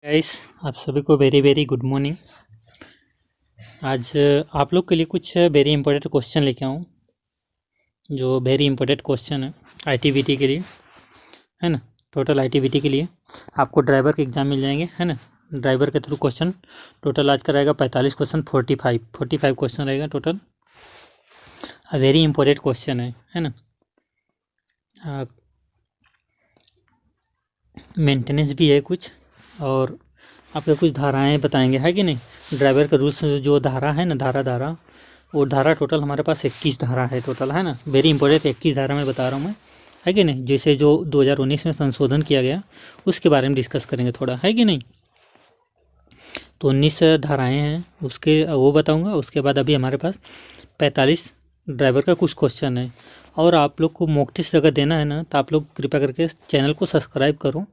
Guys, आप सभी को वेरी वेरी गुड मॉर्निंग। आज आप लोग के लिए कुछ वेरी इंपॉर्टेंट क्वेश्चन लेके आऊँ, जो वेरी इंपॉर्टेंट क्वेश्चन है आईटीबीटी के लिए, है ना। टोटल आईटीबीटी के लिए आपको ड्राइवर के एग्ज़ाम मिल जाएंगे, है ना। ड्राइवर के थ्रू क्वेश्चन टोटल आज का रहेगा 45 क्वेश्चन, 45 क्वेश्चन रहेगा टोटल। वेरी इंपॉर्टेंट क्वेश्चन है ना। मेंटेनेंस भी है कुछ, और आपको कुछ धाराएं बताएंगे, है कि नहीं। ड्राइवर का रूल्स जो धारा है ना, धारा वो धारा टोटल हमारे पास 21 धारा है टोटल, है ना। वेरी इंपॉर्टेंट 21 धारा में बता रहा हूँ मैं, है कि नहीं। जैसे जो 2019 में संशोधन किया गया उसके बारे में डिस्कस करेंगे थोड़ा, है कि नहीं। तो 19 धाराएँ हैं, उसके वो बताऊँगा। उसके बाद अभी हमारे पास 45 ड्राइवर का कुछ क्वेश्चन है। और आप लोग को मॉक टेस्ट अगर देना है ना, तो आप लोग कृपया करके चैनल को सब्सक्राइब करो,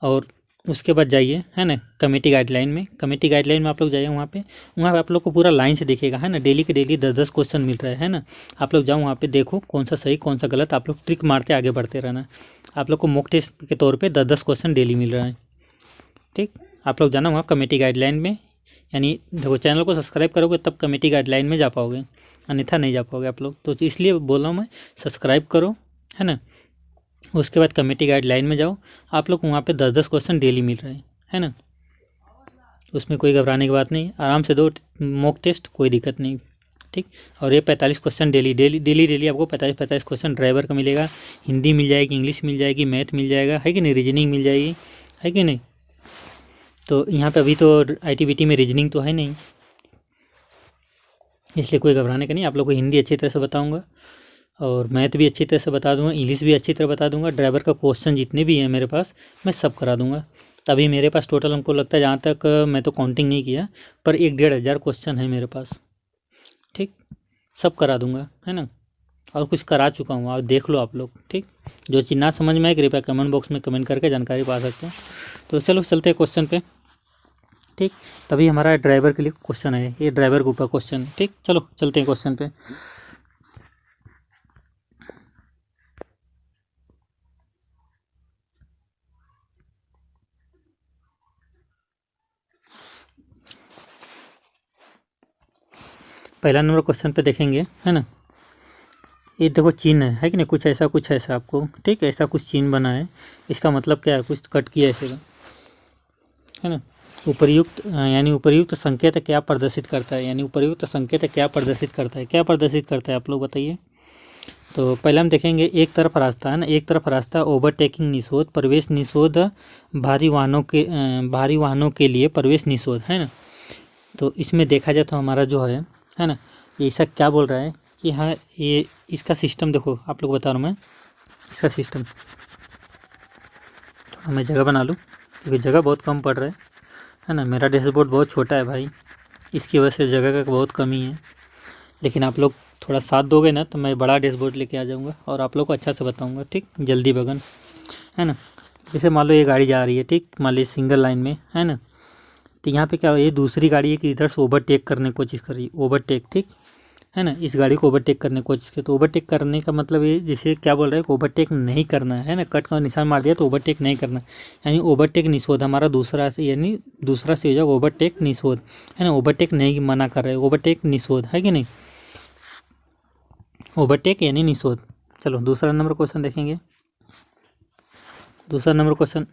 और उसके बाद जाइए, है ना, कमेटी गाइडलाइन में आप लोग जाइए। वहाँ पे आप लोग को पूरा लाइन से दिखेगा, है ना। डेली के डेली 10-10 क्वेश्चन मिल रहा है ना। आप लोग जाओ वहाँ पे, देखो कौन सा सही कौन सा गलत, आप लोग ट्रिक मारते आगे बढ़ते रहना। आप लोग को मॉक टेस्ट के तौर पे 10-10 क्वेश्चन डेली मिल रहा है, ठीक। आप लोग जाना वहाँ कमेटी गाइडलाइन में, यानी देखो चैनल को सब्सक्राइब करोगे तब कमेटी गाइडलाइन में जा पाओगे, अन्यथा नहीं जा पाओगे आप लोग। तो इसलिए बोल रहा हूँ मैं, सब्सक्राइब करो, है ना। उसके बाद कमेटी गाइडलाइन में जाओ, आप लोग वहाँ पे 10-10 क्वेश्चन डेली मिल रहे हैं, है ना। उसमें कोई घबराने की बात नहीं, आराम से दो मॉक टेस्ट, कोई दिक्कत नहीं, ठीक। और ये 45 क्वेश्चन डेली आपको 45 क्वेश्चन ड्राइवर का मिलेगा। हिंदी मिल जाएगी, इंग्लिश मिल जाएगी, मैथ मिल जाएगा, है कि नहीं, रीजनिंग मिल जाएगी, है कि नहीं। तो यहाँ पे अभी तो आईटीबीटी में रीजनिंग तो है नहीं, इसलिए कोई घबराने का नहीं। आप लोग को हिंदी अच्छी तरह से बताऊँगा, और मैथ भी अच्छी तरह से बता दूंगा, इंग्लिश भी अच्छी तरह बता दूंगा। ड्राइवर का क्वेश्चन जितने भी हैं मेरे पास, मैं सब करा दूंगा। तभी मेरे पास टोटल हमको लगता है, जहाँ तक मैं तो काउंटिंग नहीं किया, पर 1-1.5 हज़ार क्वेश्चन है मेरे पास, ठीक। सब करा दूंगा, है ना। और कुछ करा चुका हूँ, और देख लो आप लोग, ठीक। जो चीज़ ना समझ में आए कृपया कमेंट बॉक्स में कमेंट करके जानकारी पा सकते हैं। तो चलो चलते हैं क्वेश्चन पे, ठीक। तभी हमारा ड्राइवर के लिए क्वेश्चन है, ये ड्राइवर के ऊपर क्वेश्चन है, ठीक। चलो चलते हैं क्वेश्चन पे। पहला नंबर क्वेश्चन पे देखेंगे, है ना। ये देखो चिन्ह है कि नहीं, कुछ ऐसा आपको, ठीक, ऐसा कुछ चिन्ह बना है। इसका मतलब क्या है, कुछ कट किया ऐसे का, है ना। उपर्युक्त यानी उपर्युक्त संकेत क्या प्रदर्शित करता है, यानी उपर्युक्त संकेत क्या प्रदर्शित करता है, आप लोग बताइए। तो पहले हम देखेंगे एक तरफ रास्ता, है ना। एक तरफ रास्ता, ओवरटेकिंग निषेध, प्रवेश निषेध, भारी वाहनों के लिए प्रवेश निषेध, है ना। तो इसमें देखा जाए तो हमारा जो है ना, ये ऐसा क्या बोल रहा है कि हाँ, ये इसका सिस्टम देखो, आप लोग बता रहा हूँ मैं इसका सिस्टम। थोड़ा मैं जगह बना लूँ, क्योंकि जगह बहुत कम पड़ रहा है ना। मेरा डैशबोर्ड बहुत छोटा है भाई, इसकी वजह से जगह का बहुत कमी है। लेकिन आप लोग थोड़ा साथ दोगे ना, तो मैं बड़ा डैशबोर्ड लेके आ जाऊँगा और आप लोग को अच्छा से बताऊँगा, ठीक, जल्दी बगन, है ना। जैसे मान लो ये गाड़ी जा रही है, ठीक, मान ली सिंगल लाइन में, है ना। तो यहाँ पे क्या, ये दूसरी गाड़ी है कि इधर से ओवरटेक करने की कोशिश कर रही है, ओवरटेक, ठीक, है ना। इस गाड़ी को ओवरटेक करने की कोशिश की, तो ओवरटेक करने का मतलब ये, जैसे क्या बोल रहा है, ओवरटेक नहीं करना है ना। कट का निशान मार दिया तो ओवरटेक नहीं करना, यानी ओवरटेक निषेध हमारा दूसरा से, यानी दूसरा से हो जाएगा ओवरटेक निषेध, है ना। ओवरटेक नहीं मना कर रहे, ओवरटेक निषेध, है कि नहीं, ओवरटेक यानी निषेध। चलो दूसरा नंबर क्वेश्चन देखेंगे। दूसरा नंबर क्वेश्चन,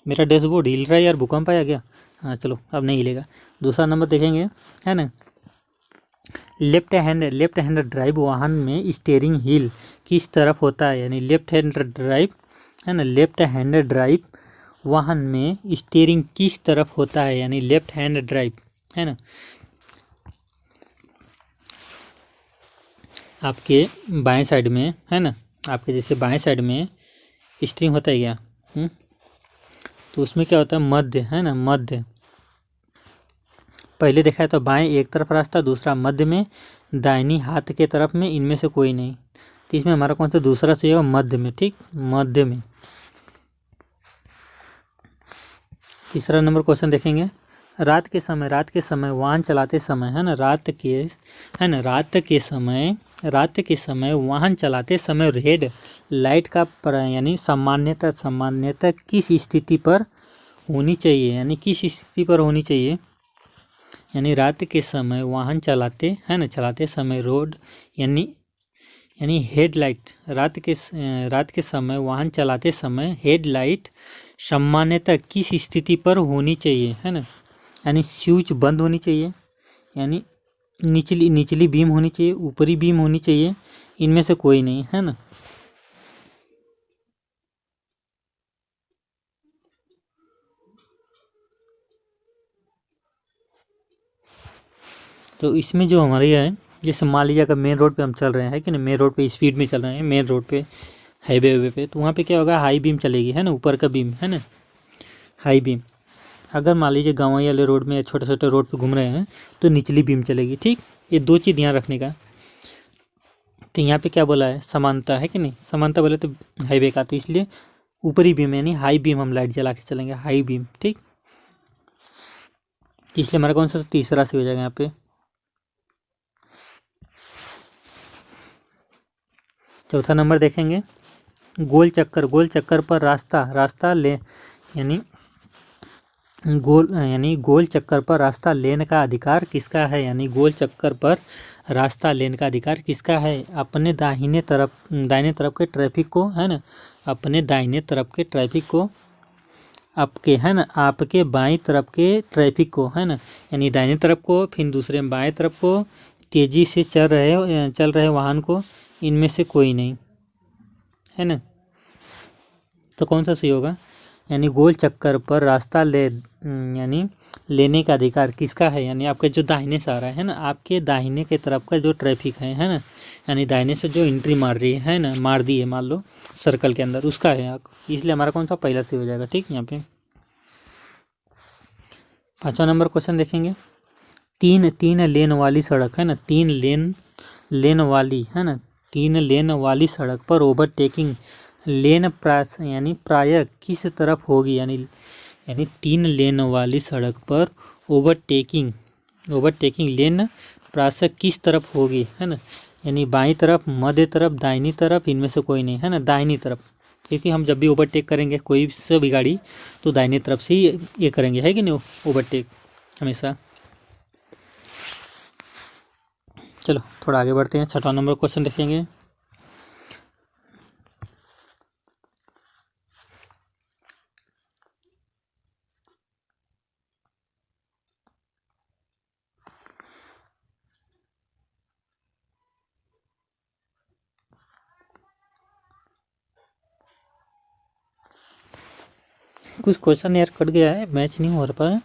मेरा डैशबोर्ड हिल रहा है यार, भूकंप आया क्या। हाँ चलो, अब नहीं हिलेगा। दूसरा नंबर देखेंगे, है ना। लेफ्ट हैंड ड्राइव वाहन में स्टीयरिंग व्हील किस तरफ होता है, यानी लेफ्ट हैंड ड्राइव, है ना। लेफ्ट हैंड ड्राइव वाहन में स्टीयरिंग किस तरफ होता है, यानी लेफ्ट हैंड ड्राइव, है ना। आपके बाएं साइड में, है ना, आपके जैसे बाएं साइड में स्टीयरिंग होता है क्या, तो उसमें क्या होता है, मध्य, है ना, मध्य। पहले देखा है तो बाएं एक तरफ रास्ता, दूसरा मध्य में, दाहिनी हाथ के तरफ में, इनमें से कोई नहीं। तो इसमें हमारा कौन सा दूसरा सही होगा, मध्य में, ठीक, मध्य में। तीसरा नंबर क्वेश्चन देखेंगे। रात के समय वाहन चलाते समय, है ना, रात के समय वाहन चलाते समय रेड लाइट का यानी सामान्यतः किस स्थिति पर होनी चाहिए, यानी किस स्थिति पर होनी चाहिए, यानी रात के समय वाहन चलाते है ना, चलाते समय रोड यानी हेडलाइट, रात के समय वाहन चलाते समय हेडलाइट सामान्यतः किस स्थिति पर होनी चाहिए, है ना, यानी स्विच बंद होनी चाहिए, यानी निचली बीम होनी चाहिए, ऊपरी बीम होनी चाहिए, इनमें से कोई नहीं, है ना। तो इसमें जो हमारे है, जैसे मान लीजिए अगर मेन रोड पे हम चल रहे हैं कि नहीं, मेन रोड पे स्पीड में चल रहे हैं, मेन रोड पे हाईवे पे, तो वहाँ पे क्या होगा, हाई बीम चलेगी, है ना, ऊपर का बीम, है ना, हाई बीम। अगर मान लीजिए गाँव वाले रोड में या छोटे छोटे रोड पे घूम रहे हैं तो निचली बीम चलेगी। ठीक, ये दो चीज़ ध्यान रखने का। तो यहाँ पे क्या बोला है, समानता है कि नहीं, समानता बोले तो हाईवे का, तो इसलिए ऊपरी बीम यानी हाई बीम हम लाइट जला के चलेंगे, हाई बीम। ठीक, इसलिए हमारा कौन सा तीसरा से हो जाएगा यहाँ पे। चौथा नंबर देखेंगे, गोल चक्कर पर रास्ता ले यानी गोल चक्कर पर रास्ता लेन का अधिकार किसका है, यानी गोल चक्कर पर रास्ता लेन का अधिकार किसका है, अपने दाहिने तरफ के ट्रैफिक को, है ना, अपने दाहिने तरफ के ट्रैफिक को, आपके, है ना, आपके बाईं तरफ के ट्रैफिक को, है ना, यानी दाहिने तरफ को, फिर दूसरे बाएं तरफ को, तेजी से चल रहे वाहन को, इनमें से कोई नहीं, है ना। तो कौन सा सही होगा, यानी गोल चक्कर पर रास्ता यानी लेने का अधिकार किसका है, यानी आपके जो दाहिने से आ रहा है ना, आपके दाहिने के तरफ का जो ट्रैफिक है ना, यानी दाहिने से जो एंट्री मार रही है ना, मार दी है मान लो सर्कल के अंदर, उसका है, इसलिए हमारा कौन सा पहला सही हो जाएगा। ठीक, यहाँ पे 5वां नंबर क्वेश्चन देखेंगे, तीन लेन वाली सड़क, है ना, तीन लेन वाली, है ना, 3 लेन वाली सड़क पर ओवरटेकिंग लेन प्राय किस तरफ होगी, यानी 3 लेन वाली सड़क पर ओवरटेकिंग लेन प्राय किस तरफ होगी, है ना, यानी बाईं तरफ, मध्य तरफ, दाहिनी तरफ, इनमें से कोई नहीं, है ना, दाहिनी तरफ, क्योंकि हम जब भी ओवरटेक करेंगे कोई से भी गाड़ी तो दाहिनी तरफ से ही ये करेंगे, है कि नहीं, ओवरटेक हमेशा। चलो थोड़ा आगे बढ़ते हैं, 6वां नंबर क्वेश्चन देखेंगे, कुछ क्वेश्चन यार कट गया है, मैच नहीं हो रहा है।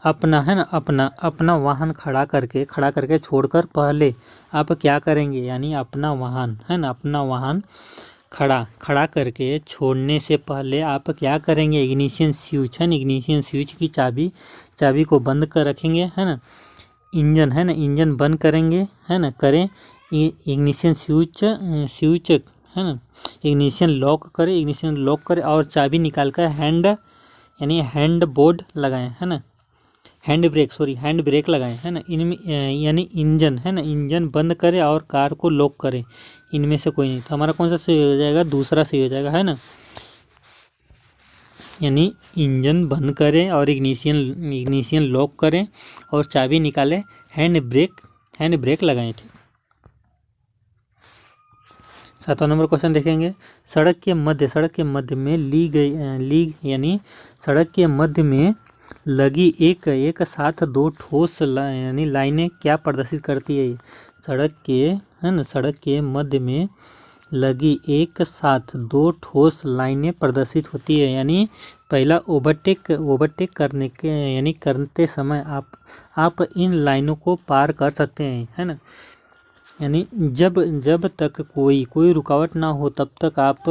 अपना, है ना, अपना वाहन खड़ा करके छोड़कर पहले आप क्या करेंगे, यानी अपना वाहन, है ना, अपना वाहन खड़ा करके छोड़ने से पहले आप क्या करेंगे, इग्निशन स्विच, है ना, इग्निशन स्विच की चाबी को बंद कर रखेंगे, है ना, इंजन, है ना, इंजन बंद करेंगे, है ना, करें इग्निशन स्विच, है ना, इग्निशन लॉक करें और चाबी निकाल कर हैंड बोर्ड लगाएं, है ना, हैंड ब्रेक लगाएं, है ना, इनमें यानी इंजन, है ना, इंजन बंद करें और कार को लॉक करें, इनमें से कोई नहीं। तो हमारा कौन सा सही हो जाएगा, दूसरा सही हो जाएगा, है ना, यानी इंजन बंद करें और इग्निशन लॉक करें और चाबी निकालें, हैंड ब्रेक लगाएं। ठीक, 7वां नंबर क्वेश्चन देखेंगे, सड़क के मध्य में यानी सड़क के मध्य में लगी एक साथ 2 ठोस यानी लाइनें क्या प्रदर्शित करती है, सड़क के मध्य में लगी एक साथ 2 ठोस लाइनें प्रदर्शित होती है, यानी पहला ओवरटेक करते समय आप इन लाइनों को पार कर सकते हैं, है ना, यानी जब तक कोई रुकावट ना हो तब तक आप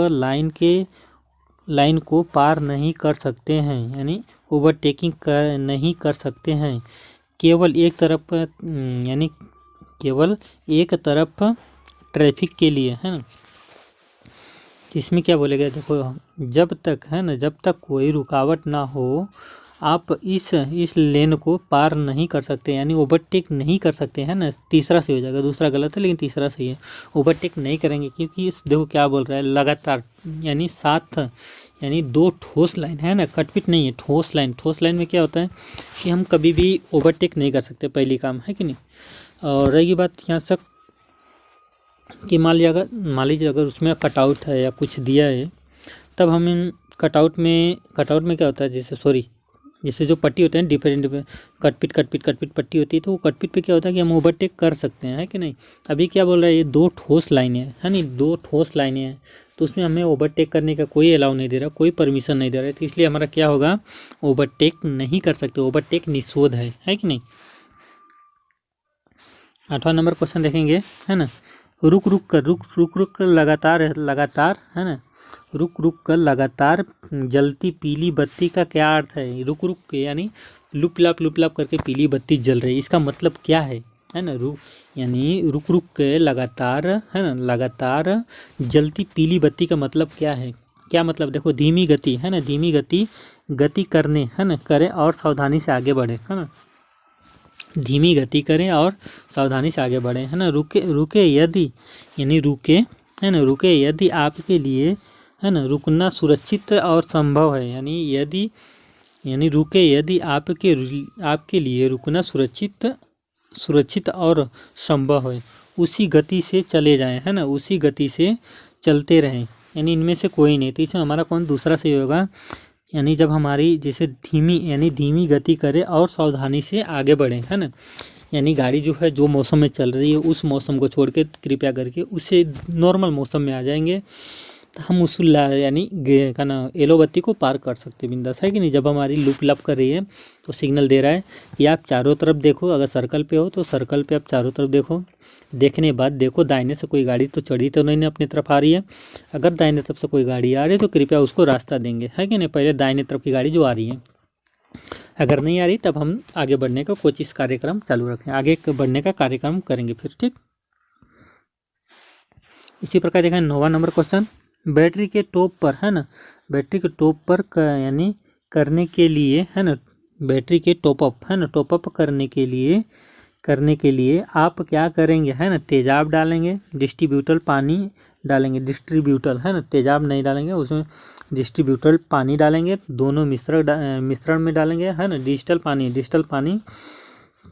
लाइन को पार नहीं कर सकते हैं, यानी ओवरटेकिंग नहीं कर सकते हैं, केवल एक तरफ ट्रैफिक के लिए, है ना। इसमें क्या बोलेगा, देखो, जब तक कोई रुकावट ना हो आप इस लेन को पार नहीं कर सकते, यानी ओवरटेक नहीं कर सकते, है ना, तीसरा सही हो जाएगा, दूसरा गलत है लेकिन तीसरा सही है, ओवरटेक नहीं करेंगे, क्योंकि देखो क्या बोल रहा है, लगातार यानी साथ यानी दो ठोस लाइन है ना, कटपिट नहीं है, ठोस लाइन। ठोस लाइन में क्या होता है कि हम कभी भी ओवरटेक नहीं कर सकते, पहली काम है कि नहीं। और रही बात यहाँ तक कि मान लीजिए अगर उसमें कटआउट है या कुछ दिया है, तब हम इन कटआउट में क्या होता है, जैसे जो पट्टी होते हैं डिफरेंट कटपिट पट्टी होती है, तो वो कटपिट पे क्या होता है कि हम ओवरटेक कर सकते हैं, है कि नहीं। अभी क्या बोल रहा है, ये दो ठोस लाइनें है नहीं, दो ठोस लाइनें हैं, तो उसमें हमें ओवरटेक करने का कोई अलाउ नहीं दे रहा, कोई परमिशन नहीं दे रहा है, तो इसलिए हमारा क्या होगा, ओवरटेक नहीं कर सकते, ओवरटेक निषेध है कि नहीं। 8वां नंबर क्वेश्चन देखेंगे, है ना। रुक रुक कर लगातार है ना, रुक कर लगातार जलती पीली बत्ती का क्या अर्थ है। रुक के यानी लुप लाप करके पीली बत्ती जल रही है, इसका मतलब क्या है ना। रुक के लगातार, है ना, लगातार जलती पीली बत्ती का मतलब क्या है, क्या मतलब। देखो धीमी गति है ना, धीमी गति करने, है ना, करें और सावधानी से आगे बढ़े, है ना, धीमी गति करें और सावधानी से आगे बढ़ें, है ना। रुके यदि, यानी रुके, है ना, रुके यदि आपके लिए, है ना, रुकना सुरक्षित और संभव है, यानी रुके यदि आपके लिए रुकना सुरक्षित और संभव है, उसी गति से चले जाएं, है ना, उसी गति से चलते रहें, यानी इनमें से कोई नहीं। तो इसमें हमारा कौन दूसरा सही होगा, यानी जब हमारी जैसे धीमी गति करे और सावधानी से आगे बढ़े, है ना। यानी गाड़ी जो है जो मौसम में चल रही है उस मौसम को छोड़ के कृपया करके उससे नॉर्मल मौसम में आ जाएंगे, तो हम उस यानी का ना येलो बत्ती को पार कर सकते हैं बिंदास, है कि नहीं। जब हमारी लूप लप कर रही है तो सिग्नल दे रहा है कि आप चारों तरफ देखो, अगर सर्कल पे हो तो सर्कल पे आप चारों तरफ देखो, देखने बाद देखो दाहिने से कोई गाड़ी तो चढ़ी तो नहीं अपनी तरफ आ रही है, अगर दाहिने तरफ से कोई गाड़ी आ रही है तो कृपया उसको रास्ता देंगे, है कि नहीं। पहले दाहिने तरफ की गाड़ी जो आ रही है, अगर नहीं आ रही तब हम आगे बढ़ने का कोशिश कार्यक्रम चालू रखें, आगे बढ़ने का कार्यक्रम करेंगे फिर, ठीक। इसी प्रकार देखा 9वां नंबर क्वेश्चन, बैटरी के टॉप पर, है ना, बैटरी के टॉप पर यानी करने के लिए, है ना, बैटरी के टॉपअप, है ना, टॉपअप करने के लिए आप क्या करेंगे, है ना, तेजाब डालेंगे, डिस्ट्रीब्यूटर पानी डालेंगे, डिस्ट्रीब्यूटर, है ना, तेजाब नहीं डालेंगे, उसमें डिस्ट्रीब्यूटर पानी डालेंगे, दोनों मिश्रण में डालेंगे, है ना, डिजिटल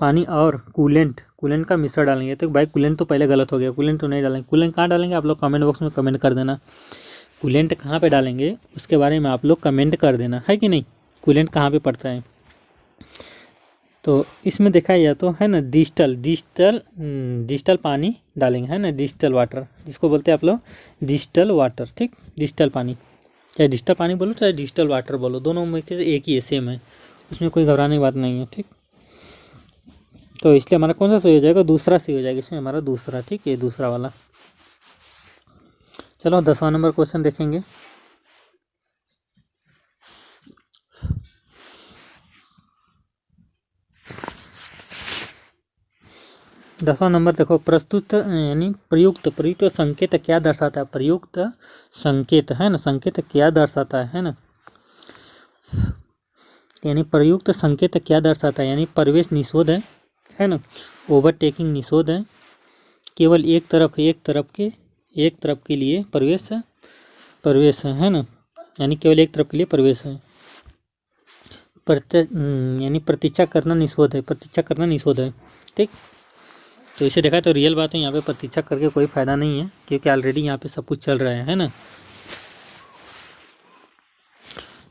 पानी और कूलेंट का मिश्रण डालेंगे। तो भाई कूलेंट तो पहले गलत हो गया, कूलेंट तो नहीं डालेंगे। कूलेंट कहाँ डालेंगे आप लोग कमेंट बॉक्स में कमेंट कर देना, कूलेंट कहाँ पे डालेंगे उसके बारे में आप लोग कमेंट कर देना, है कि नहीं, कूलेंट कहाँ पे पड़ता है। तो इसमें देखा जाए तो, है ना, डिजिटल पानी डालेंगे, है ना, डिजिटल वाटर जिसको बोलते हैं आप लोग डिजिटल वाटर, ठीक, डिजिटल पानी, चाहे डिजिटल पानी बोलो चाहे डिजिटल वाटर बोलो, दोनों में एक ही है, सेम है, उसमें कोई घबराने की बात नहीं है, ठीक। तो इसलिए हमारा कौन सा सही हो जाएगा, दूसरा सही हो जाएगा इसमें हमारा दूसरा, ठीक, ये दूसरा वाला। चलो 10वां नंबर क्वेश्चन देखेंगे, दसवां नंबर देखो, प्रस्तुत यानी प्रयुक्त संकेत क्या दर्शाता है, प्रयुक्त संकेत, है ना, संकेत क्या दर्शाता है ना, यानी प्रयुक्त संकेत क्या दर्शाता है, यानी प्रवेश निषेध है ना, ओवरटेकिंग निषेध है, केवल एक तरफ के लिए प्रवेश है ना, यानी केवल एक तरफ के लिए प्रवेश है, यानी प्रतीक्षा करना निषेध है, ठीक। तो इसे देखा तो रियल बात है, यहाँ पे प्रतीक्षा करके कोई फ़ायदा नहीं है, क्योंकि ऑलरेडी यहाँ पे सब कुछ चल रहा है ना।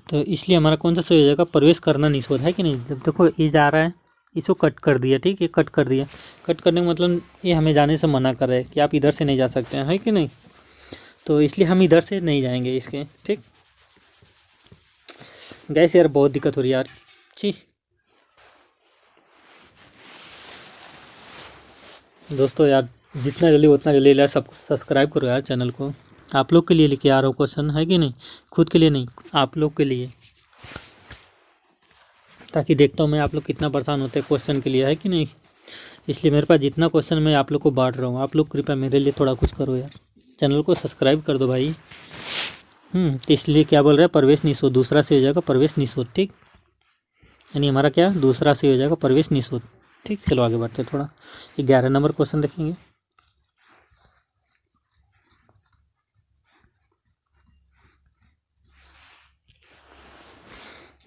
तो इसलिए हमारा कौन सा सही हो जाएगा, प्रवेश करना निषेध, है कि नहीं। जब देखो ये जा रहा है, इसको कट कर दिया, ठीक, ये कट कर दिया, कट करने का मतलब ये हमें जाने से मना कर रहा है कि आप इधर से नहीं जा सकते हैं, है कि नहीं। तो इसलिए हम इधर से नहीं जाएंगे इसके, ठीक। गैस यार बहुत दिक्कत हो रही है यार, ठीक। दोस्तों यार जितना जल्दी उतना जल्दी यार सब सब्सक्राइब करो यार चैनल को, आप लोग के लिए लेके आ रहा हूँ क्वेश्चन, है कि नहीं, खुद के लिए नहीं, आप लोग के लिए, ताकि देखता हूँ मैं आप लोग कितना परेशान होते हैं क्वेश्चन के लिए, है कि नहीं। इसलिए मेरे पास जितना क्वेश्चन मैं आप लोग को बांट रहा हूँ, आप लोग कृपया मेरे लिए थोड़ा कुछ करो यार, चैनल को सब्सक्राइब कर दो भाई। तो इसलिए क्या बोल रहा है, प्रवेश निषेध, दूसरा से हो जाएगा प्रवेश निषेध, ठीक, यानी हमारा क्या दूसरा से हो जाएगा प्रवेश निषेध, ठीक। चलो आगे बढ़ते थोड़ा, 11 नंबर क्वेश्चन देखेंगे,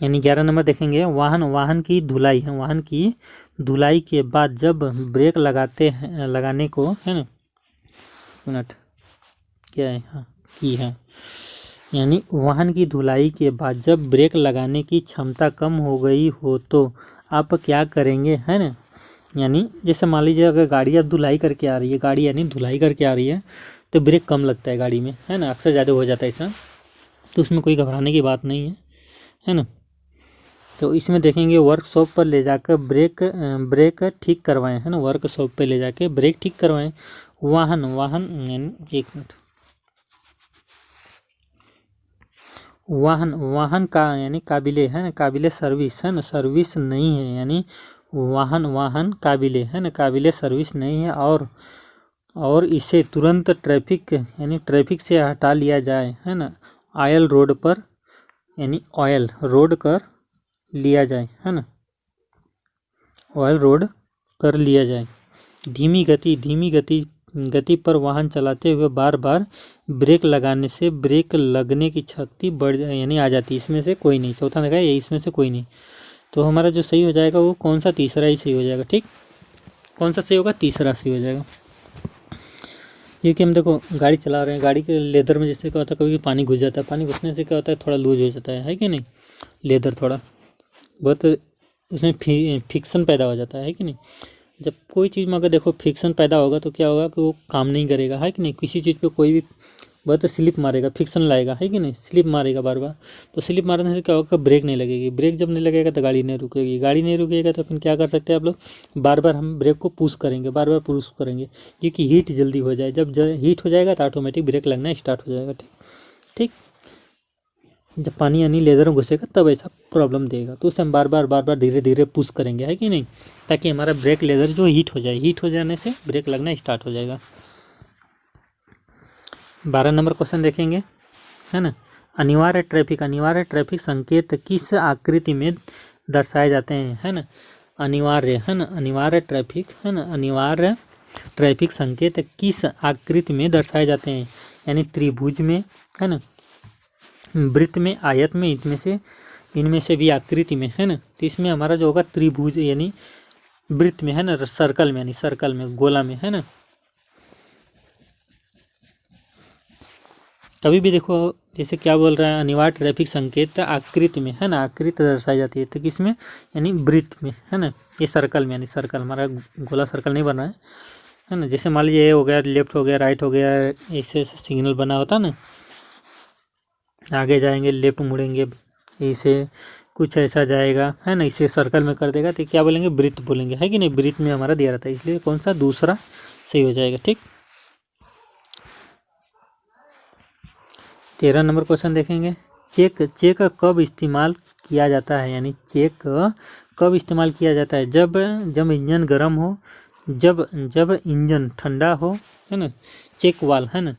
यानी 11 नंबर देखेंगे, वाहन की धुलाई है, वाहन की धुलाई के बाद जब ब्रेक लगाने को है ना, मिनट क्या है, हाँ की है, यानी वाहन की धुलाई के बाद जब ब्रेक लगाने की क्षमता कम हो गई हो तो आप क्या करेंगे, है ना। यानी जैसे मान लीजिए अगर गाड़ी अब धुलाई करके आ रही है, गाड़ी यानी धुलाई करके आ रही है तो ब्रेक कम लगता है गाड़ी में, है ना, अक्सर ज़्यादा हो जाता है ऐसा, तो उसमें कोई घबराने की बात नहीं है ना। तो इसमें देखेंगे वर्कशॉप पर ले जाकर ब्रेक ठीक करवाएं, है ना, वर्कशॉप पे ले जाके ब्रेक ठीक करवाएं। वाहन एक मिनट, वाहन का यानी काबिले, है ना, काबिले सर्विस, है ना, सर्विस नहीं है, यानी वाहन काबिले, है ना, काबिले सर्विस नहीं है, और इसे तुरंत ट्रैफिक से हटा लिया जाए, है ना, ऑयल रोड पर, यानी ऑयल रोड कर लिया जाए, है ना, ऑयल रोड कर लिया जाए। धीमी गति पर वाहन चलाते हुए बार बार ब्रेक लगाने से ब्रेक लगने की शक्ति बढ़ यानी आ जाती है। इसमें से कोई नहीं, चौथा देखा है, इसमें से कोई नहीं। तो हमारा जो सही हो जाएगा वो कौन सा, तीसरा ही सही हो जाएगा। ठीक, कौन सा सही होगा, तीसरा सही हो जाएगा। ये कि हम देखो गाड़ी चला रहे हैं, गाड़ी के लेदर में जैसे क्या होता है, कभी पानी घुस जाता है, पानी घुसने से क्या होता है, थोड़ा लूज हो जाता है कि नहीं, लेदर थोड़ा बहुत उसमें फिक्सन पैदा हो जाता है कि नहीं। जब कोई चीज़ में अगर देखो फिक्सन पैदा होगा तो क्या होगा कि वो काम नहीं करेगा, है कि नहीं। किसी चीज़ पे कोई भी बहुत स्लिप मारेगा, फिक्सन लाएगा, है कि नहीं, स्लिप मारेगा बार बार, तो स्लिप मारने से क्या होगा, ब्रेक नहीं लगेगी, ब्रेक जब नहीं लगेगा तो गाड़ी नहीं रुकेगी, गाड़ी नहीं रुकेगा तो फिर क्या कर सकते हैं आप लोग, बार बार हम ब्रेक को पुश करेंगे, बार बार पुश करेंगे, क्योंकि हीट जल्दी हो जाए, जब हीट हो जाएगा तो ऑटोमेटिक ब्रेक लगना स्टार्ट हो जाएगा। ठीक ठीक, जब पानी यानी लेदर में घुसेगा तब ऐसा प्रॉब्लम देगा, तो उसे हम बार बार धीरे धीरे पुश करेंगे, है कि नहीं, ताकि हमारा ब्रेक लेदर जो हीट हो जाए, हीट हो जाने से ब्रेक लगना स्टार्ट हो जाएगा। 12 नंबर क्वेश्चन देखेंगे, है ना। अनिवार्य ट्रैफिक संकेत किस आकृति में दर्शाए जाते हैं, है ना। अनिवार्य, है ना, अनिवार्य ट्रैफिक, है ना, अनिवार्य ट्रैफिक संकेत किस आकृति में दर्शाए जाते हैं, यानी त्रिभुज में, है ना, वृत्त में, आयत में, इनमें से भी आकृति में, है ना। तो इसमें हमारा जो होगा त्रिभुज यानी वृत्त में, है ना, सर्कल में, यानी सर्कल में, गोला में, है ना। कभी भी देखो जैसे क्या बोल रहा है, अनिवार्य ट्रैफिक संकेत आकृति में, है ना, आकृति दर्शाई जाती है, तो किसमें, यानी वृत्त में, है ना, ये सर्कल में, यानी सर्कल, हमारा गोला सर्कल नहीं बना है ना। जैसे मान लीजिए ये हो गया, लेफ्ट हो गया, राइट हो गया, ऐसे सिग्नल बना होता ना, आगे जाएंगे, लेफ्ट मुड़ेंगे, इसे कुछ ऐसा जाएगा, है ना, इसे सर्कल में कर देगा तो क्या बोलेंगे, वृत्त बोलेंगे, है कि नहीं, वृत्त में हमारा दिया रहता है, इसलिए कौन सा, दूसरा सही हो जाएगा। ठीक, 13 नंबर क्वेश्चन देखेंगे, चेक कब इस्तेमाल किया जाता है, यानी चेक कब इस्तेमाल किया जाता है, जब इंजन गर्म हो, जब इंजन ठंडा हो, है ना। चेक वाल, है ना,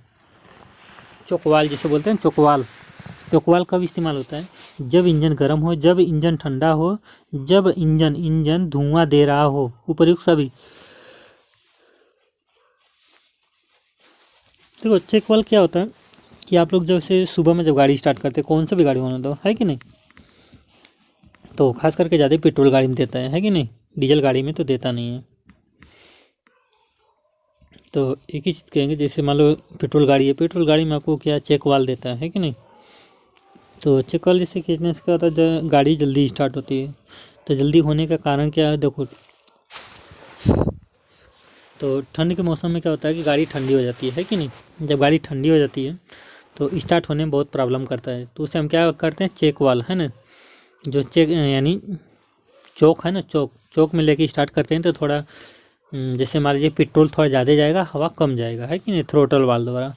चोकवाल जिसे बोलते हैं, चोकवाल कब इस्तेमाल होता है, जब इंजन गर्म हो, जब इंजन ठंडा हो, जब इंजन धुआं दे रहा हो, उपर्युक्त सभी। देखो चेकवाल क्या होता है कि आप लोग जैसे सुबह में जब गाड़ी स्टार्ट करते हैं, कौन सा भी गाड़ी होना दो, है कि नहीं, तो खास करके ज़्यादा पेट्रोल गाड़ी में देता है कि नहीं, डीजल गाड़ी में तो देता नहीं है। तो एक ही चीज़ कहेंगे, जैसे मान लो पेट्रोल गाड़ी है, पेट्रोल गाड़ी में आपको क्या चेक वाल देता है कि नहीं। तो चेक वाल जैसे खींचने से क्या होता है, गाड़ी जल्दी स्टार्ट होती है। तो जल्दी होने का कारण क्या है, देखो तो ठंड के मौसम में क्या होता है कि गाड़ी ठंडी हो जाती है कि नहीं। जब गाड़ी ठंडी हो जाती है तो स्टार्ट होने में बहुत प्रॉब्लम करता है, तो उसे हम क्या करते हैं, चेक वाल, है ना, जो चेक यानी चौक है ना, चौक में लेके स्टार्ट करते हैं, तो थोड़ा जैसे मान लीजिए पेट्रोल थोड़ा ज़्यादा जाएगा, हवा कम जाएगा, है कि नहीं, थ्रोटल वाल द्वारा।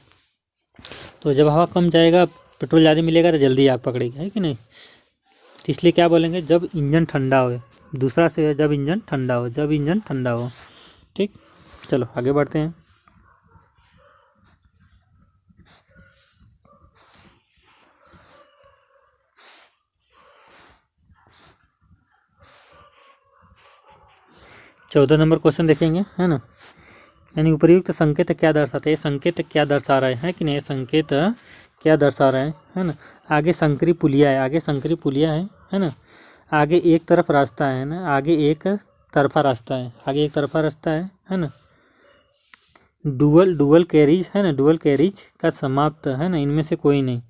तो जब हवा कम जाएगा, पेट्रोल ज़्यादा मिलेगा तो जल्दी आग पकड़ेगा, है कि नहीं। तो इसलिए क्या बोलेंगे, जब इंजन ठंडा हो, दूसरा से है जब इंजन ठंडा हो, जब इंजन ठंडा हो। ठीक, चलो आगे बढ़ते हैं। चौदह नंबर क्वेश्चन देखेंगे, है ना, यानी उपयुक्त संकेत क्या दर्शाते हैं, संकेत क्या दर्शा रहे हैं कि नहीं, संकेत क्या दर्शा रहे हैं, है ना। आगे संकरी पुलिया है, है ना। आगे एक तरफ रास्ता है ना, आगे एक तरफा रास्ता है, आगे एक तरफा रास्ता है ना। डुअल कैरिज है ना, डुअल कैरिज का समाप्त है ना, इनमें से कोई नहीं।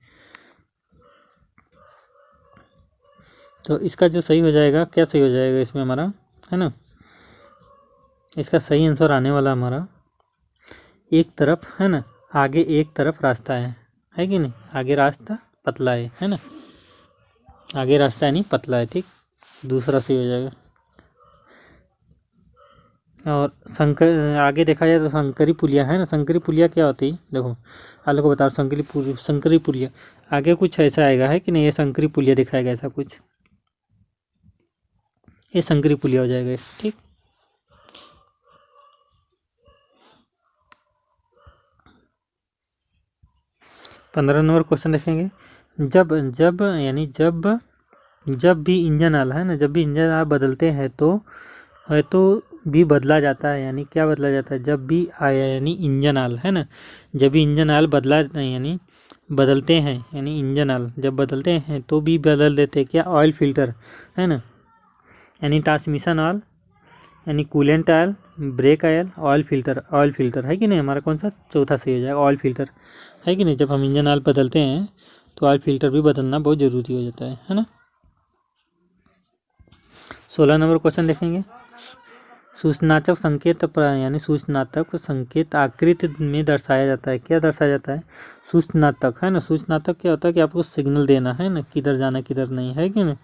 तो इसका जो सही हो जाएगा, क्या सही हो जाएगा इसमें हमारा, है ना, इसका सही आंसर आने वाला हमारा एक तरफ है ना, आगे एक तरफ रास्ता है कि नहीं, आगे रास्ता पतला है ना, आगे रास्ता यानी पतला है, ठीक, दूसरा सही हो जाएगा। और आगे देखा जाए तो संकरी पुलिया है ना, संकरी पुलिया क्या होती है, देखो आलो को बता रहा हूँ, संकरी पुलिया आगे कुछ ऐसा आएगा है कि नहीं, ये संकरी पुलिया दिखाएगा ऐसा कुछ, ये संकरी पुलिया हो जाएगा, ठीक। पंद्रह नंबर क्वेश्चन देखेंगे। जब जब यानी जब भी इंजन आल है ना, जब भी इंजन आल बदलते हैं तो भी बदला जाता है, यानी क्या बदला जाता है, जब भी आया यानी इंजन आल है ना, जब भी इंजन आल बदला यानी बदलते हैं, यानी इंजन आल जब बदलते हैं तो भी बदल देते हैं, क्या, ऑयल फिल्टर है ना, यानी ट्रांसमिशन ऑयल, यानी coolant oil, brake oil, oil filter है कि नहीं, हमारा कौन सा चौथा सही हो जाएगा, ऑयल फिल्टर है कि नहीं। जब हम इंजन ऑयल बदलते हैं तो ऑयल फिल्टर भी बदलना बहुत ज़रूरी हो जाता है ना। 16 नंबर क्वेश्चन देखेंगे। सूचनात्मक संकेत यानी सूचनात्मक संकेत आकृति में दर्शाया जाता है, क्या दर्शाया जाता है, सूचनात्मक है ना, सूचनात्मक क्या होता है कि आपको सिग्नल देना है ना, किधर जाना किधर नहीं, है कि नहीं,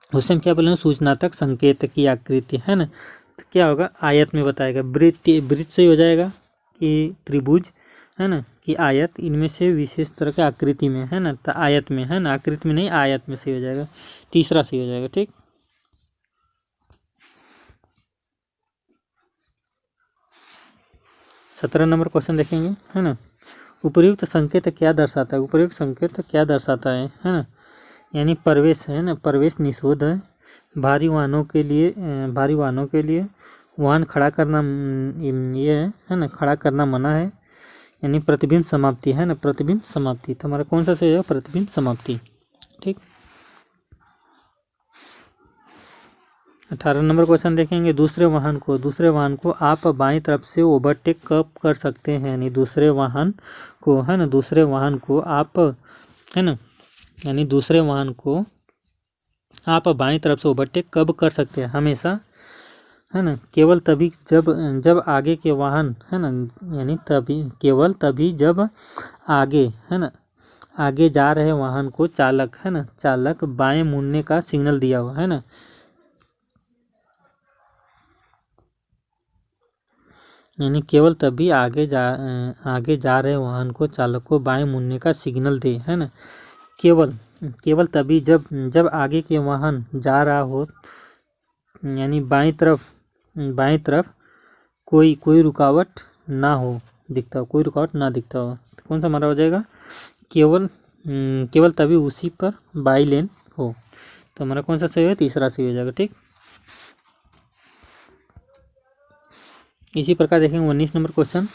उससे हम क्या बोलेंगे, सूचनात्मक संकेत की आकृति है ना, तो क्या होगा, आयत में बताएगा, वृत्त से हो जाएगा कि त्रिभुज है ना, कि आयत, इनमें से विशेष तरह के आकृति में है ना, तो आयत में है ना, आकृति में नहीं आयत में सही हो जाएगा, तीसरा सही हो जाएगा, ठीक। सत्रह नंबर क्वेश्चन देखेंगे है ना। उपर्युक्त संकेत क्या दर्शाता है, उपर्युक्त संकेत क्या दर्शाता है ना, यानी प्रवेश है ना, प्रवेश निषेध है, भारी वाहनों के लिए वाहन खड़ा करना ये है ना, खड़ा करना मना है, यानी प्रतिबिंब समाप्ति है ना, प्रतिबिंब समाप्ति, तो हमारा कौन सा सही है, प्रतिबिंब समाप्ति, ठीक। 18 नंबर क्वेश्चन देखेंगे। दूसरे वाहन को आप बाईं तरफ से ओवरटेक कब कर सकते हैं, यानी दूसरे वाहन को है ना, दूसरे वाहन को आप है ना, यानी दूसरे वाहन को आप बाईं तरफ से ओवरटेक कब कर सकते हैं, हमेशा है ना, केवल तभी जब आगे के वाहन है ना, यानी केवल तभी जब आगे है ना, आगे जा रहे वाहन को चालक बाएं मुड़ने का सिग्नल दिया हुआ है ना, यानी केवल तभी आगे जा रहे वाहन को चालक को बाएं मुड़ने का सिग्नल दे, है ना, केवल तभी जब आगे के वाहन जा रहा हो, यानी बाईं तरफ कोई रुकावट ना दिखता हो, तो कौन सा हमारा हो जाएगा, केवल तभी उसी पर बाई लेन हो, तो हमारा कौन सा सही है, तीसरा सही हो जाएगा, ठीक। इसी प्रकार देखेंगे 19 नंबर क्वेश्चन।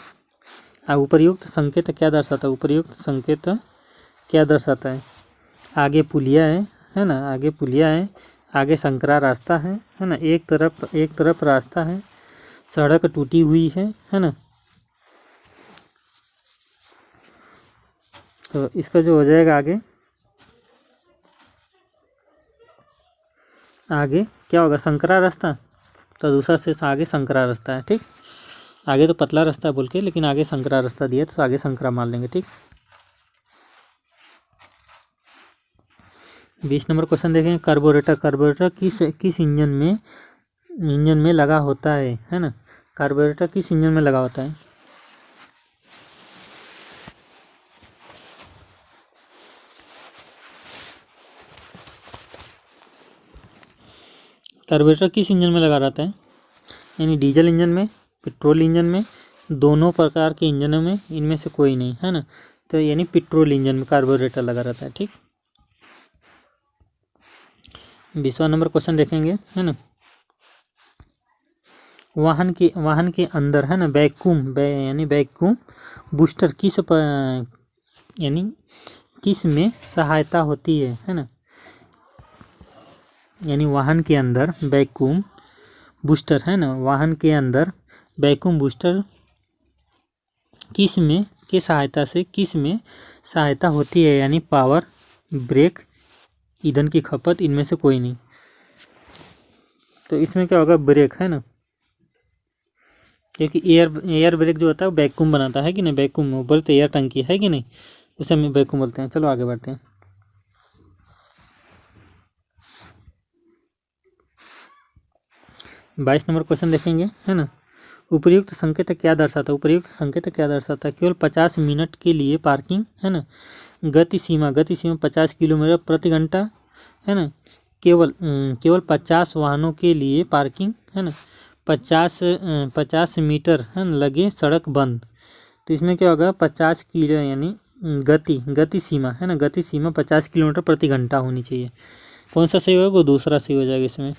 उपर्युक्त संकेत क्या दर्शाता है, उपर्युक्त संकेत क्या दर्शाता है, आगे पुलिया है ना, आगे पुलिया है, आगे संकरा रास्ता है ना, एक तरफ रास्ता है, सड़क टूटी हुई है ना, तो इसका जो हो जाएगा आगे क्या होगा, संकरा रास्ता, तो दूसरा से आगे संकरा रास्ता है, ठीक। आगे तो पतला रास्ता बोल के, लेकिन आगे संकरा रास्ता दिया तो आगे संकरा मान लेंगे, ठीक। 20 नंबर क्वेश्चन देखें। कार्बोरेटर किस इंजन में लगा होता है ना, कार्बोरेटर किस इंजन में लगा होता है, कार्बोरेटर किस इंजन में लगा रहता है, यानी डीजल इंजन में, पेट्रोल इंजन में, दोनों प्रकार के इंजनों में, इनमें से कोई नहीं है ना, तो यानी पेट्रोल इंजन में कार्बोरेटर लगा रहता है, ठीक। 20वां नंबर क्वेश्चन देखेंगे है ना। वाहन के अंदर है ना वैक्यूम बूस्टर यानी किस में सहायता होती है ना। यानी वाहन के अंदर वैक्यूम बूस्टर है ना, वाहन के अंदर वैक्यूम बूस्टर किस में के सहायता से किस में सहायता होती है, यानी पावर, ब्रेक, ईंधन की खपत, इनमें से कोई नहीं। तो इसमें क्या होगा, ब्रेक है ना, क्योंकि एयर ब्रेक जो होता है वो वैक्यूम बनाता है कि नहीं, वैक्यूम में बोलते एयर टंकी है कि नहीं, उसे हम वैक्यूम बोलते हैं। चलो आगे बढ़ते हैं। 22 नंबर क्वेश्चन देखेंगे है ना। उपयुक्त संकेत क्या दर्शाता है, उपयुक्त संकेत क्या दर्शाता है। केवल 50 मिनट के लिए पार्किंग है ना। गति सीमा 50 किलोमीटर प्रति घंटा है ना। केवल 50 वाहनों के लिए पार्किंग है ना। 50 मीटर है ना लगे सड़क बंद। तो इसमें क्या होगा, 50 किलो यानी गति सीमा है ना, गति सीमा 50 किलोमीटर प्रति घंटा होनी चाहिए। कौन सा सही होगा, वो दूसरा सही हो जाएगा इसमें।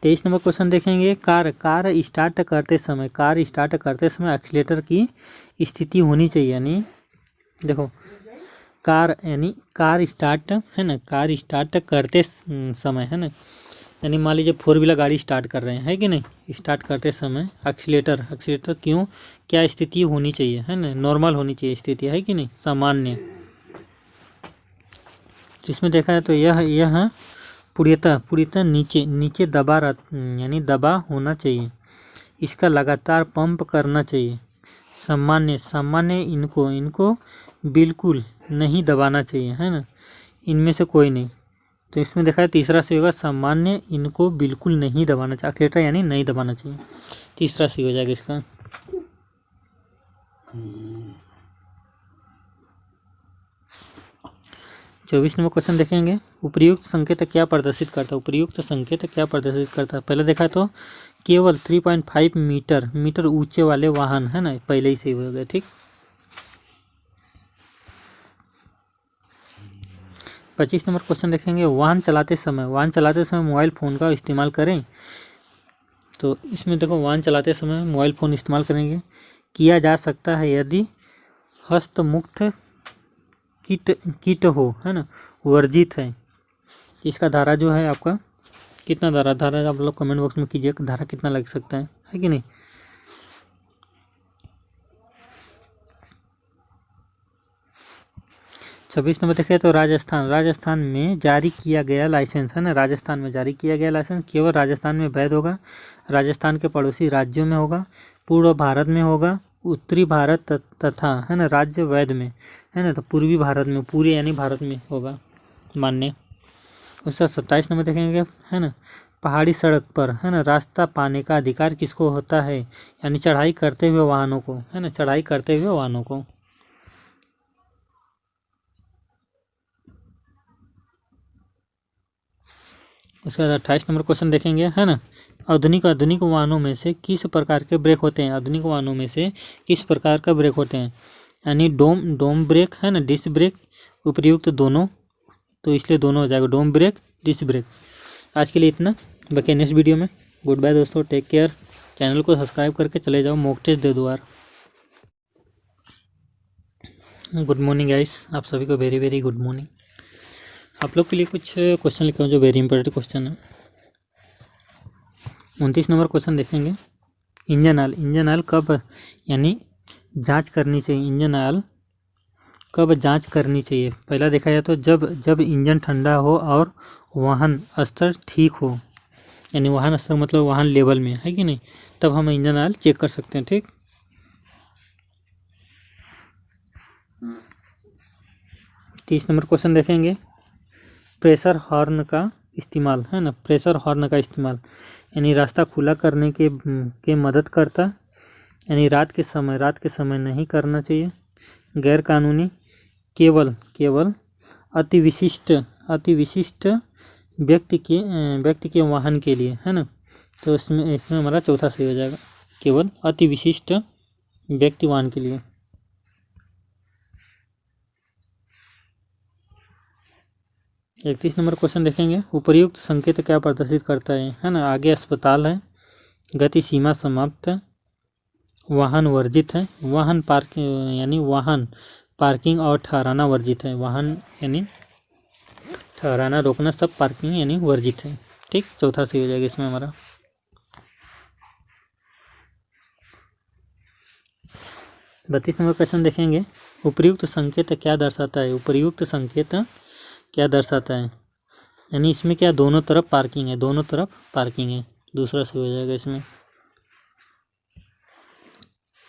23 नंबर क्वेश्चन देखेंगे। कार स्टार्ट करते समय एक्सीलेटर की स्थिति होनी चाहिए। यानी देखो कार स्टार्ट है ना, कार स्टार्ट करते समय है ना, यानी मान लीजिए 4 व्हीलर गाड़ी स्टार्ट कर रहे हैं, है कि नहीं, स्टार्ट करते समय एक्सीलेटर क्यों क्या स्थिति होनी चाहिए है ना, नॉर्मल होनी चाहिए स्थिति, है कि नहीं, सामान्य। इसमें देखा है तो यह पूर्णतः नीचे दबा यानी दबा होना चाहिए। इसका लगातार पंप करना चाहिए। सामान्य इनको बिल्कुल नहीं दबाना चाहिए है ना, इनमें से कोई नहीं। तो इसमें देखा है तीसरा सही होगा, सामान्य इनको बिल्कुल नहीं दबाना चाहिए, एक्सीलेटर यानी नहीं दबाना चाहिए, तीसरा सही हो जाएगा इसका। 24 नंबर क्वेश्चन देखेंगे। उपयुक्त संकेत क्या प्रदर्शित करता है, उपयुक्त संकेत क्या प्रदर्शित करता है। पहले देखा तो केवल 3.5 मीटर ऊंचे वाले वाहन है ना, पहले ही सही हो गया, ठीक। 25 नंबर क्वेश्चन देखेंगे। वाहन चलाते समय मोबाइल फ़ोन का इस्तेमाल करें। तो इसमें देखो, वाहन चलाते समय मोबाइल फ़ोन इस्तेमाल करेंगे किया जा सकता है यदि हस्तमुक्त किट हो है ना, वर्जित है। इसका धारा जो है आपका कितना धारा आप लोग कमेंट बॉक्स में कीजिए, धारा कितना लग सकता है कि नहीं। छब्बीस नंबर देखिए तो राजस्थान में जारी किया गया लाइसेंस है ना, राजस्थान में जारी किया गया लाइसेंस केवल राजस्थान में वैध होगा, राजस्थान के पड़ोसी राज्यों में होगा, पूर्व भारत में होगा, उत्तरी भारत तथा है ना राज्य वैध में है ना, तो पूर्वी भारत में, पूरे यानी भारत में होगा मान्य। उसका 27 नंबर देखेंगे है ना। पहाड़ी सड़क पर है ना रास्ता पाने का अधिकार किसको होता है, यानी चढ़ाई करते हुए वाहनों को है ना, चढ़ाई करते हुए वाहनों को। उसके बाद 28 नंबर क्वेश्चन देखेंगे है ना। आधुनिक वाहनों में से किस प्रकार के ब्रेक होते हैं, आधुनिक वाहनों में से किस प्रकार का ब्रेक होते हैं, यानी डोम ब्रेक है ना, डिस्क ब्रेक, उपयुक्त दोनों, तो इसलिए दोनों हो जाएगा, डोम ब्रेक, डिस्क ब्रेक। आज के लिए इतना, बाकी नेक्स्ट वीडियो में। गुड बाय दोस्तों, टेक केयर। चैनल को सब्सक्राइब करके चले जाओ, मॉक टेस्ट दे दो यार। गुड मॉर्निंग गाइस, आप सभी को वेरी वेरी गुड मॉर्निंग। आप लोग के लिए कुछ क्वेश्चन लिखे हूँ जो वेरी इंपॉर्टेंट क्वेश्चन है। 29 नंबर क्वेश्चन देखेंगे। इंजन ऑयल कब यानी जांच करनी चाहिए, इंजन ऑयल कब जांच करनी चाहिए। पहला देखा जाए तो जब इंजन ठंडा हो और वाहन स्तर ठीक हो, यानी वाहन स्तर मतलब वाहन लेवल में है कि नहीं, तब हम इंजन ऑयल चेक कर सकते हैं, ठीक। तीस नंबर क्वेश्चन देखेंगे। प्रेशर हॉर्न का इस्तेमाल है ना, प्रेशर हॉर्न का इस्तेमाल यानी रास्ता खुला करने के मदद करता, यानी रात के समय नहीं करना चाहिए। गैर कानूनी केवल अति विशिष्ट व्यक्ति के वाहन के लिए है ना, तो इसमें हमारा चौथा सही हो जाएगा, केवल अति विशिष्ट व्यक्ति वाहन के लिए। 31 नंबर क्वेश्चन देखेंगे। उपयुक्त संकेत क्या प्रदर्शित करता है ना, आगे अस्पताल है, गति सीमा समाप्त, वाहन वर्जित है। वाहन पार्क यानी वाहन पार्किंग और ठहराना वर्जित है। वाहन यानी ठहराना, रोकना, सब पार्किंग यानी वर्जित है। ठीक, चौथा सही हो जाएगा इसमें हमारा। 32 नंबर क्वेश्चन देखेंगे। उपर्युक्त संकेत क्या दर्शाता है? उपर्युक्त संकेत क्या दर्शाता है? यानी इसमें क्या, दोनों तरफ पार्किंग है, दोनों तरफ पार्किंग है, दूसरा सही हो जाएगा इसमें।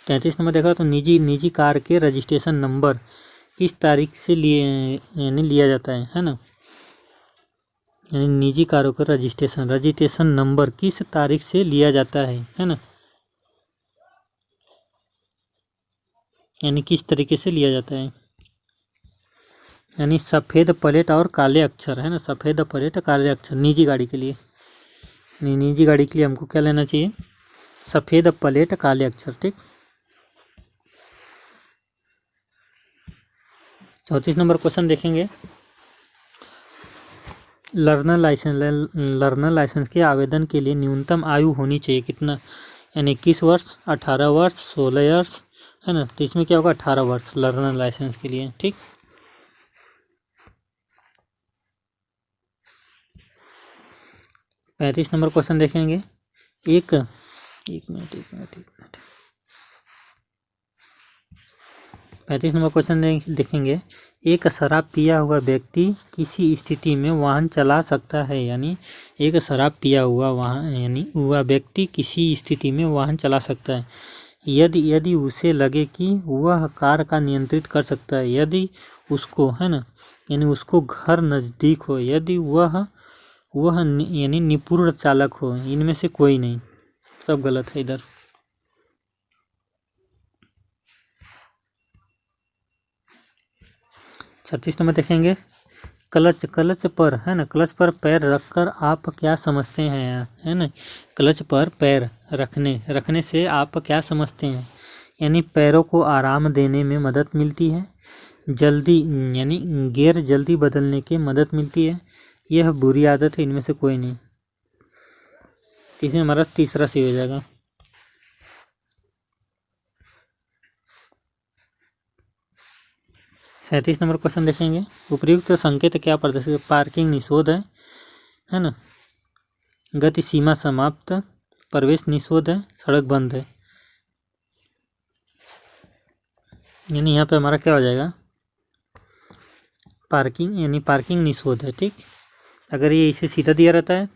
33 नंबर देखा तो निजी कार के रजिस्ट्रेशन नंबर किस तारीख से यानी लिया जाता है ना। यानी निजी कारों का रजिस्ट्रेशन नंबर किस तारीख से लिया जाता है ना। यानी किस तरीके से लिया जाता है। यानी सफ़ेद प्लेट और काले अक्षर है ना, सफ़ेद प्लेट काले अक्षर निजी गाड़ी के लिए। निजी गाड़ी के लिए हमको क्या लेना चाहिए? सफ़ेद प्लेट काले अक्षर। ठीक, 34 नंबर क्वेश्चन देखेंगे। लर्नर लाइसेंस के आवेदन के लिए न्यूनतम आयु होनी चाहिए कितना? यानी 21 वर्ष, 18 वर्ष, 16 वर्ष है ना। तो इसमें क्या होगा? 18 वर्ष लर्नर लाइसेंस के लिए। ठीक, 35 नंबर क्वेश्चन देखेंगे। एक मिनट 35 नंबर क्वेश्चन देखेंगे। एक शराब पिया हुआ व्यक्ति किसी स्थिति में वाहन चला सकता है? यानी एक शराब पिया हुआ वाहन यानी वह व्यक्ति किसी स्थिति में वाहन चला सकता है यदि उसे लगे कि वह कार का नियंत्रित कर सकता है, यदि उसको है ना, यानी उसको घर नज़दीक हो, यदि वह यानी निपुण चालक हो। इनमें से कोई नहीं, सब गलत है इधर। छत्तीस नंबर देखेंगे। क्लच पर है ना, क्लच पर पैर रखकर आप क्या समझते हैं? है ना, क्लच पर पैर रखने से आप क्या समझते हैं? यानी पैरों को आराम देने में मदद मिलती है, जल्दी यानी गियर जल्दी बदलने की मदद मिलती है, यह बुरी आदत है। इनमें से कोई नहीं। इसमें हमारा तीसरा सही हो जाएगा। 37 नंबर क्वेश्चन देखेंगे। उपयुक्त संकेत क्या प्रदर्शित? पार्किंग निषेध है ना, गति सीमा समाप्त, प्रवेश निषेध है, सड़क बंद है। यानी यहाँ पे हमारा क्या हो जाएगा? पार्किंग यानी पार्किंग निषेध है। ठीक, अगर ये इसे सीधा दिया रहता है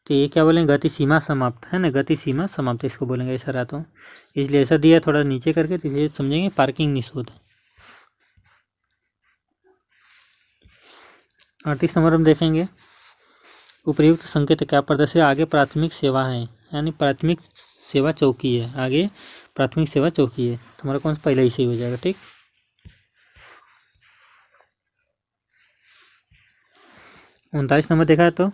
तो ये क्या बोलेंगे? गति सीमा समाप्त है ना, गति सीमा समाप्त इसको बोलेंगे ऐसा रहा तो, इसलिए ऐसा दिया थोड़ा नीचे करके, तो इसे समझेंगे पार्किंग निषेध। 38 नंबर हम देखेंगे। उपयुक्त संकेत क्या प्रदर्शित? आगे प्राथमिक सेवा है, यानी प्राथमिक सेवा चौकी है, आगे प्राथमिक सेवा चौकी है। तुम्हारा कौन सा पहला ही सही हो जाएगा। ठीक, 39 नंबर देखा है तो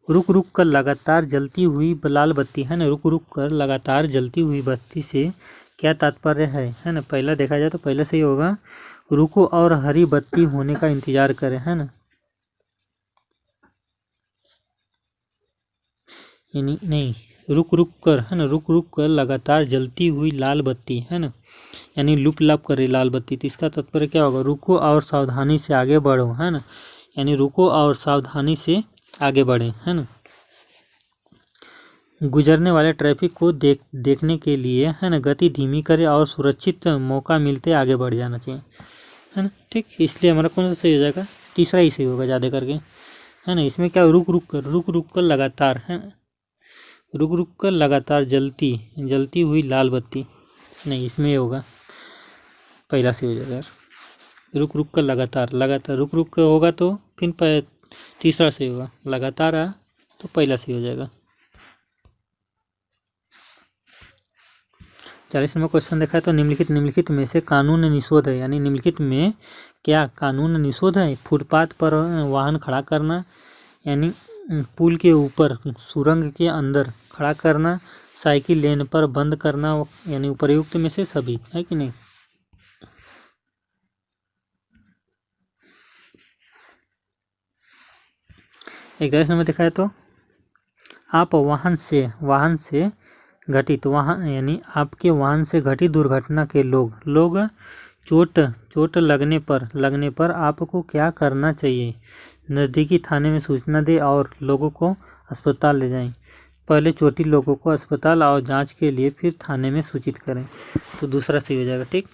रुक रुक कर लगातार जलती हुई लाल बत्ती है ना, रुक रुक कर लगातार जलती हुई बत्ती से क्या तात्पर्य है ना। पहला देखा जाए तो पहला सही होगा, रुको और हरी बत्ती होने का इंतजार करें, है ना। यानी नहीं, रुक रुक कर है ना, रुक रुक कर लगातार जलती हुई लाल बत्ती है ना, यानी लुप लाप करे लाल बत्ती। तो इसका तात्पर्य क्या होगा? रुको और सावधानी से आगे बढ़ो, है ना। यानी रुको और सावधानी से आगे बढ़े, है ना। गुजरने वाले ट्रैफिक को देखने के लिए है ना, गति धीमी करे और सुरक्षित मौका मिलते आगे बढ़ जाना चाहिए, है ना। ठीक, इसलिए हमारा कौन सा सही हो जाएगा? तीसरा ही सही होगा ज़्यादा करके, है ना। इसमें क्या, रुक रुक कर लगातार है ना, रुक रुक कर लगातार जलती हुई लाल बत्ती, नहीं इसमें ये होगा पहला से हो जाएगा यार। रुक रुक कर लगातार रुक रुक कर होगा तो फिर तीसरा से होगा, लगातार आ तो पहला से हो जाएगा। 40 नंबर क्वेश्चन देखा है तो निम्नलिखित में से कानून निषेध है, यानी निम्नलिखित में क्या कानून निषेध है? फुटपाथ पर वाहन खड़ा करना, यानी पुल के ऊपर सुरंग के अंदर खड़ा करना, साइकिल लेन पर बंद करना, यानी उपयुक्त में से सभी है कि नहीं। एक नंबर देखा है तो आप वाहन से घटित वाहन यानी आपके वाहन से घटित दुर्घटना के लोग चोट लगने पर आपको क्या करना चाहिए? नज़दीकी थाने में सूचना दें और लोगों को अस्पताल ले जाएं। पहले चोटिल लोगों को अस्पताल और जांच के लिए फिर थाने में सूचित करें। तो दूसरा सही हो जाएगा। ठीक,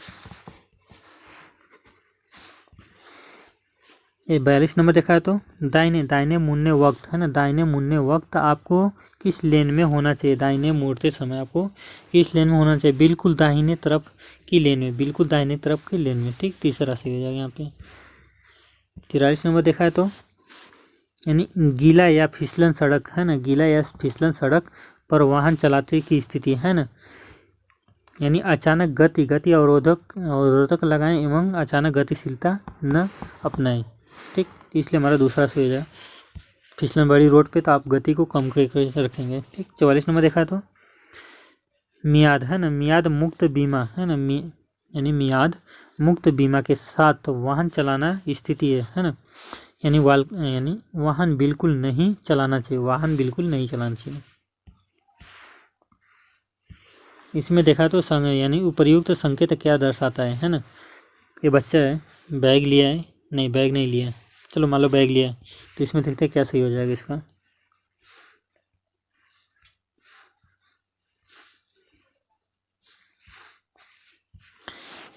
ये 42 नंबर देखा है। तो दाहिने मुड़ने वक्त है ना, दाहिने मुड़ने वक्त आपको किस लेन में होना चाहिए? दाहिने मुड़ते समय आपको किस लेन में होना चाहिए? बिल्कुल दाहिने तरफ की लेन में, बिल्कुल दाहिने तरफ की लेन में। ठीक, तीसरा सही हो जाएगा यहाँ पे। 43 नंबर देखा है। तो यानी गीला या फिसलन सड़क है ना, गीला या फिसलन सड़क पर वाहन चलाते की स्थिति है ना, यानी अचानक गति अवरोधक लगाएं एवं अचानक गतिशीलता न अपनाएं। ठीक, इसलिए हमारा दूसरा सही हो जाएगा। फिसलन बड़ी रोड पे तो आप गति को कम करके रखेंगे। ठीक, 44 नंबर देखा है। तो मियाद है ना, मियाद मुक्त बीमा है ना, यानी मियाद मुक्त बीमा के साथ वाहन चलाना स्थिति है ना, यानी वाहन बिल्कुल नहीं चलाना चाहिए, वाहन बिल्कुल नहीं चलाना चाहिए। इसमें देखा तो यानी उपर्युक्त संकेत क्या दर्शाता है ना। ये बच्चा है, बैग लिया है, नहीं बैग नहीं लिया है, चलो मान लो बैग लिया है, तो इसमें देखते हैं क्या सही हो जाएगा इसका।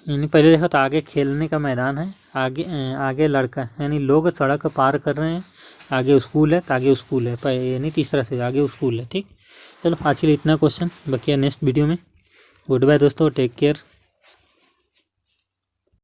यानी पहले देखो तो आगे खेलने का मैदान है, आगे लड़का यानी लोग सड़क पार कर रहे हैं, आगे स्कूल है तो आगे स्कूल है, यानी तीसरा से आगे स्कूल है। ठीक, चलो आज के लिए इतना क्वेश्चन, बाकी नेक्स्ट वीडियो में। गुड बाय दोस्तों, टेक केयर।